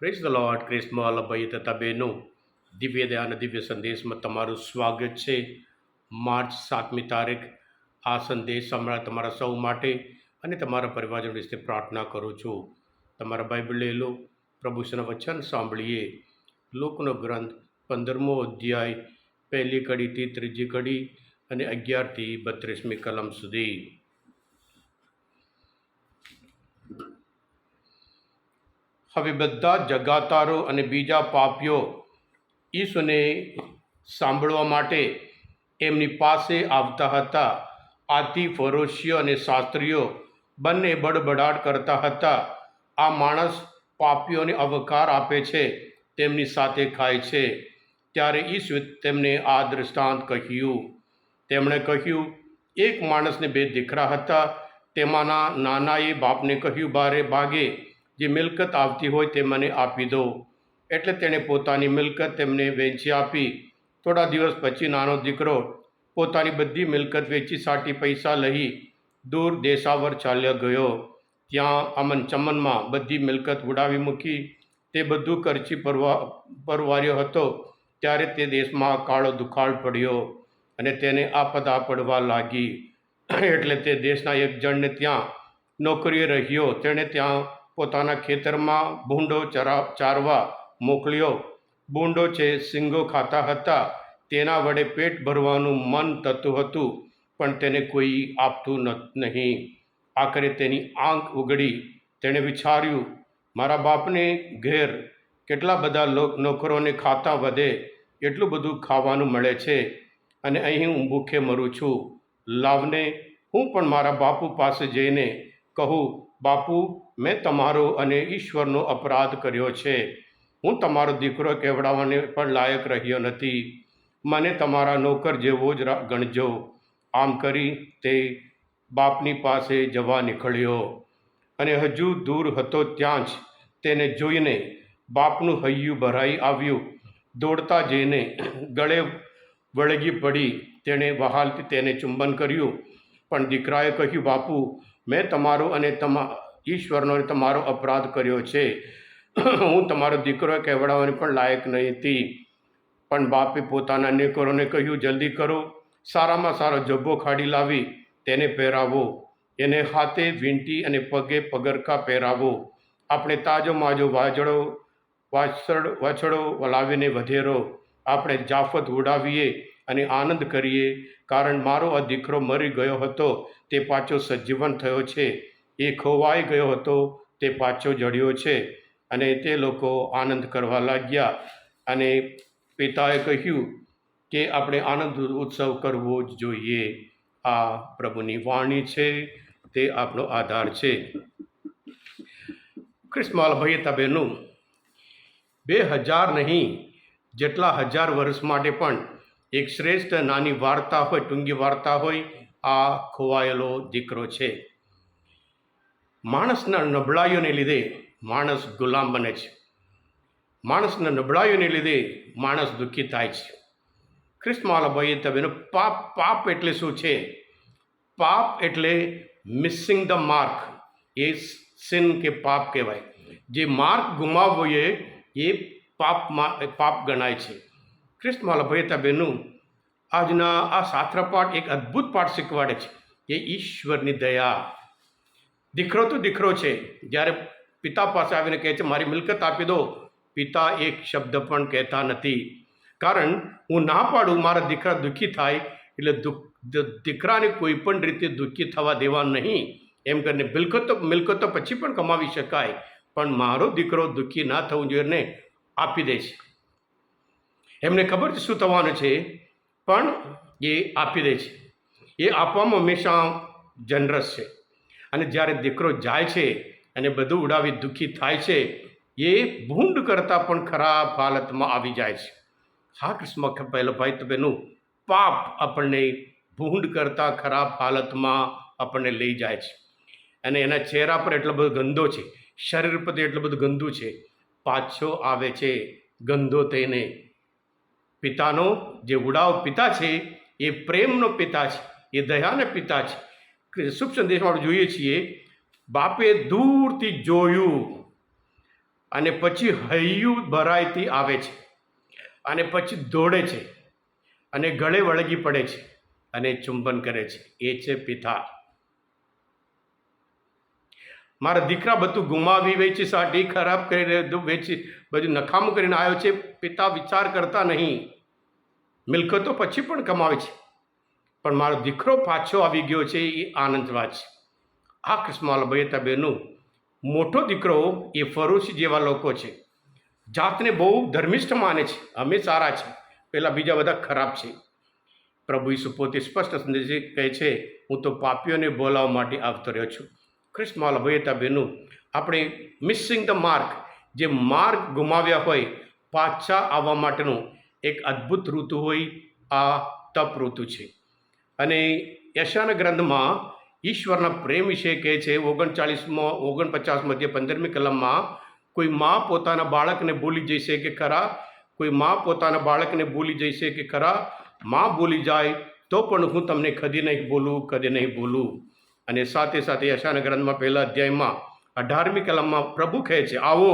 Praise the lord. Christmas ભાઈ તથા બહેનો, દિવ્ય દયા અને દિવ્ય સંદેશમાં તમારું સ્વાગત છે. માર્ચ 7મી તારીખ. આ સંદેશ સાંભળવા તમારા સૌ માટે અને તમારા પરિવારજનો વિશે પ્રાર્થના કરું છું. તમારા બાઇબલ લઈ લો, પ્રભુના વચન સાંભળીએ. લોકનો ગ્રંથ 15મો અધ્યાય, પહેલી કડીથી ત્રીજી કડી અને 11થી 32મી કલમ સુધી. હવે બધા જગાતારો અને બીજા પાપીઓ ઈસુને સાંભળવા માટે એમની પાસે આવતા હતા. આથી ફરોશીઓ અને શાસ્ત્રીઓ બંને બડબડાટ કરતા હતા, આ માણસ પાપીઓને અવકાર આપે છે, તેમની સાથે ખાય છે. ત્યારે ઈસુએ તેમને આ દૃષ્ટાંત કહ્યું. તેમણે કહ્યું, એક માણસને 2 દીકરા હતા. તેમાંના નાનાએ બાપને કહ્યું, બારે ભાગે જે મિલકત આવતી હોય તે મને આપી દો. એટલે તેણે પોતાની મિલકત તેમને વેચી આપી. થોડા દિવસ પછી નાનો દીકરો પોતાની બધી મિલકત વેચી સાટી પૈસા લઈ દૂર દેશાવર ચાલ્યો ગયો. ત્યાં અમન ચમનમાં બધી મિલકત ઉડાવી મૂકી. તે બધું ખર્ચી પરવાર્યો હતો. ત્યારે તે દેશમાં કાળો દુકાળ પડ્યો અને તેને આપદા પડવા લાગી. એટલે તે દેશના એક જણને ત્યાં નોકરીએ રહ્યો. તેણે ત્યાં પોતાના ખેતરમાં ભૂંડો ચારવા મોકલ્યો. ભૂંડો છે સિંગો ખાતા હતા. તેના વડે પેટ ભરવાનું મન થતું હતું, પણ તેને કોઈ આપતું નહીં. આખરે તેની આંખ ઉઘડી. તેણે વિચાર્યું, મારા બાપને ઘેર કેટલા બધા નોકરોને ખાતા વધે એટલું બધું ખાવાનું મળે છે અને અહીં હું ભૂખે મરું છું. લાવને, હું પણ મારા બાપુ પાસે જઈને કહું, બાપુ, મેં તમારો અને ઈશ્વરનો અપરાધ કર્યો છે. હું તમારો દીકરો કહેવડાવવાને પણ લાયક રહ્યો નથી. મને તમારા નોકર જેવો જ ગણજો. આમ કરી તે બાપની પાસે જવા નીકળ્યો અને હજુ દૂર હતો ત્યાં જ તેને જોઈને બાપનું હૈયું ભરાઈ આવ્યું. દોડતા જઈને ગળે વળગી પડી. તેણે વહાલથી તેને ચુંબન કર્યું. પણ દીકરાએ કહ્યું, બાપુ, મેં તમારો અને ઈશ્વરનો તમારો અપરાધ કર્યો છે. હું તમારો દીકરો કહેવડાવવાની પણ લાયક નથી. પણ બાપે પોતાના નોકરોને કહ્યું, જલ્દી કરો, સારામાં સારો જબ્બો કાઢી લાવી તેને પહેરાવો. એને હાથે વીંટી અને પગે પગરખા પહેરાવો. આપણે તાજો માજો વાછડો લાવીને વધેરો. આપણે જાફત ઉડાવીએ અને આનંદ કરીએ, કારણ મારો આ દીકરો મરી ગયો હતો, તે પાછો સજીવન થયો છે. એ ખોવાઈ ગયો હતો, તે પાછો જડ્યો છે. અને તે લોકો આનંદ કરવા લાગ્યા. અને પિતાએ કહ્યું કે આપણે આનંદ ઉત્સવ કરવો જ જોઈએ. આ પ્રભુની વાણી છે, તે આપણો આધાર છે. ક્રિસ્મસ ભાઈ બહેનો, 2000 નહીં, જેટલા 1000 વર્ષ માટે પણ એક શ્રેષ્ઠ નાની વાર્તા હોય, ટૂંકી વાર્તા હોય, આ ખોવાયેલો દીકરો છે. માણસના નબળાઈઓને લીધે માણસ ગુલામ બને છે. માણસના નબળાઈઓને લીધે માણસ દુઃખી થાય છે. ક્રિસ્મસ ભાઈ બહેનો, પાપ એટલે શું છે? પાપ એટલે મિસિંગ ધ માર્ક. એ સિન કે પાપ કહેવાય. જે માર્ક ગુમાવવો એ પાપ ગણાય છે. ક્રિસ્મસ ભાઈ બહેનો, આજના આ શાસ્ત્ર પાઠ એક અદ્ભુત પાઠ શીખવાડે છે. એ ઈશ્વરની દયા. દીકરો તો દીકરો છે. જ્યારે પિતા પાસે આવીને કહે છે, મારી મિલકત આપી દો, પિતા એક શબ્દ પણ કહેતા નથી. કારણ હું ના પાડું, મારા દીકરા દુઃખી થાય, એટલે દીકરાને કોઈ પણ રીતે દુઃખી થવા દેવા નહીં. એમ કરીને મિલકતો પછી પણ કમાવી શકાય, પણ મારો દીકરો દુઃખી ના થવું જોઈએ ને આપી દે છે. એમને ખબર છે શું થવાનું છે, પણ એ આપી દે છે. એ આપવામાં હંમેશા જનરસ છે. અને જ્યારે દીકરો જાય છે અને બધું ઉડાવી દુઃખી થાય છે, એ ભૂંડ કરતાં પણ ખરાબ હાલતમાં આવી જાય છે. હા ક્રિસ્મસ પહેલો ભાઈ બહેનો, પાપ આપણને ભૂંડ કરતાં ખરાબ હાલતમાં આપણને લઈ જાય છે. અને એના ચહેરા પર એટલો બધો ગંદો છે, શરીર પર એટલું બધું ગંદુ છે, પાછો આવે છે ગંદો થઈને. પિતાનો જે ઉડાવ પિતા છે, એ પ્રેમનો પિતા છે, એ દયાના પિતા છે. શુભ સંદેશમાં આપણે જોઈએ છીએ, બાપે દૂરથી જોયું અને પછી હૈયું ભરાયથી આવે છે અને પછી દોડે છે અને ગળે વળગી પડે છે અને ચુંબન કરે છે. એ છે પિતા. મારા દીકરા બધું ગુમાવી વેચી સાટી ખરાબ કરીને વેચી બધું નકામું કરીને આવ્યો છે. પિતા વિચાર કરતા નહીં. મિલકતો પછી પણ કમાવે છે, પણ મારો દીકરો પાછો આવી ગયો છે એ આનંદ વાત છે. આ ક્રિસ્મસ ભાઈ બહેનો, મોટો દીકરો એ ફરોશી જેવા લોકો છે, જાતને બહુ ધર્મિષ્ઠ માને છે, અમે સારા છે, પેલા બીજા બધા ખરાબ છે. પ્રભુ ઈસુ પોતે સ્પષ્ટ સંદેશ કહે છે, હું તો પાપીઓને બોલાવવા માટે આવતો રહ્યો છું. ક્રિસ્મસ ભાઈ બહેનો, આપણે મિસિંગ ધ માર્ક, જે માર્ગ ગુમાવ્યા હોય, પાછા આવવા માટેનું એક અદ્ભુત ઋતુ હોય આ તપ ઋતુ છે. અને યશાના ગ્રંથમાં ઈશ્વરના પ્રેમ વિશે કહે છે 49 મધ્ય 15મી કલમમાં, કોઈ મા પોતાના બાળકને ભૂલી જશે કે ખરા, કોઈ મા પોતાના બાળકને ભૂલી જશે કે ખરા, મા ભૂલી જાય તો પણ હું તમને કદી નહીં ભૂલું. અને સાથે સાથે યશાના ગ્રંથમાં પહેલા અધ્યાયમાં 18મી કલમમાં પ્રભુ કહે છે, આવો,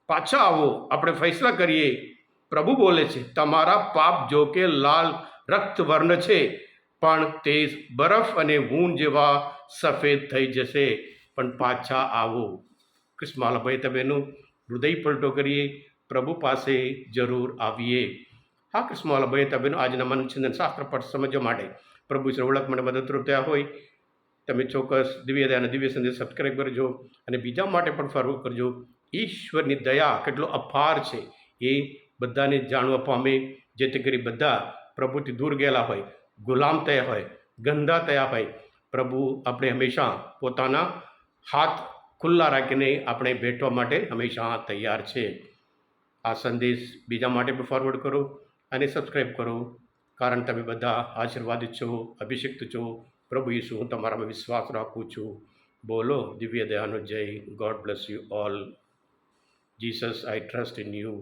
પાછા આવો, આપણે ફૈસલા કરીએ. પ્રભુ બોલે છે, તમારા પાપ જો કે લાલ રક્ત વર્ણ છે, પણ તે બરફ અને ઊન જેવા સફેદ થઈ જશે. પણ પાછા આવો. ક્રિસ્મસ ભાઈ બહેનો, હૃદય પલટો કરીએ, પ્રભુ પાસે જરૂર આવીએ. હા ક્રિસ્મસ ભાઈ બહેનો, આજના મનચિંતન શાસ્ત્ર પાઠ સમજવા માટે, પ્રભુ વિશે ઓળખ માટે મદદરૂપ થયા હોય, તમે ચોક્કસ દિવ્ય દયા અને દિવ્ય સંદેશ સબસ્ક્રાઈબ કરજો અને બીજા માટે પણ ફોરવર્ડ કરજો. ઈશ્વરની દયા કેટલો અપાર છે એ બધાને જાણવા પામે, જેથી કરી બધા પ્રભુથી દૂર ગયેલા હોય, ગુલામ થયા હોય, ગંદા થયા હોય, પ્રભુ આપણે હંમેશા પોતાના હાથ ખુલ્લા રાખીને આપણે ભેટવા માટે હંમેશા તૈયાર છે. આ સંદેશ બીજા માટે પણ ફોરવર્ડ કરો અને સબસ્ક્રાઈબ કરો, કારણ તમે બધા આશીર્વાદિત છો, અભિષિક્ત છો. પ્રભુ ઈસુ, હું તમારામાં વિશ્વાસ રાખું છું. બોલો દિવ્ય દયાનો જય. God bless you all. Jesus, I trust in you.